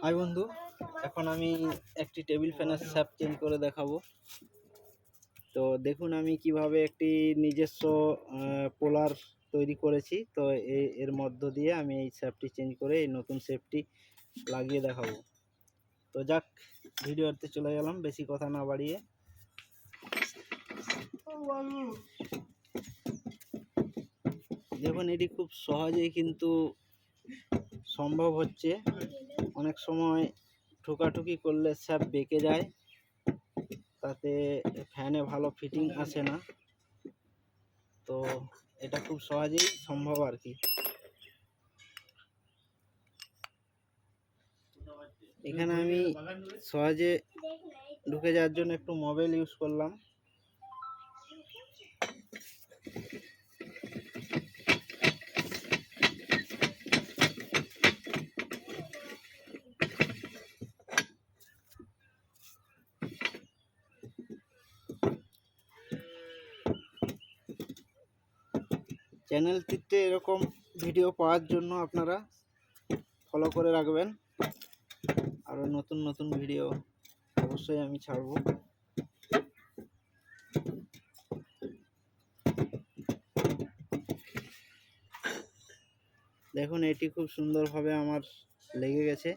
High বন্ধু, এখন আমি একটি টেবিল ফ্যানের শ্যাফট চেঞ্জ করে দেখাবো। তো দেখুন আমি কিভাবে একটি নিজস্ব পোলার তৈরি করেছি। তো এর মধ্য দিয়ে আমি এই শ্যাফটটি চেঞ্জ করে এই নতুন শেপটি লাগিয়ে দেখাবো। তো যাক, ভিডিওতে চলে গেলাম বেশি কথা না বাড়িয়ে। দেখুন এটি খুব সহজেই কিন্তু সম্ভব হচ্ছে। অনেক সময় ঠুকাঠুকি করলে শ্যাফট বেঁকে যায়, তাতে ফ্যানে ভালো ফিটিং আসে না। তো এটা খুব সহজেই সম্ভব আর কি। এখানে আমি সহজে ঢুকে যাওয়ার জন্য একটু মোবাইল ইউজ করলাম। চ্যানেলটিতে এরকম ভিডিও পাওয়ার জন্য আপনারা ফলো করে রাখবেন। আরও নতুন নতুন ভিডিও অবশ্যই আমি ছাড়ব। দেখুন এটি খুব সুন্দরভাবে আমার লেগে গেছে।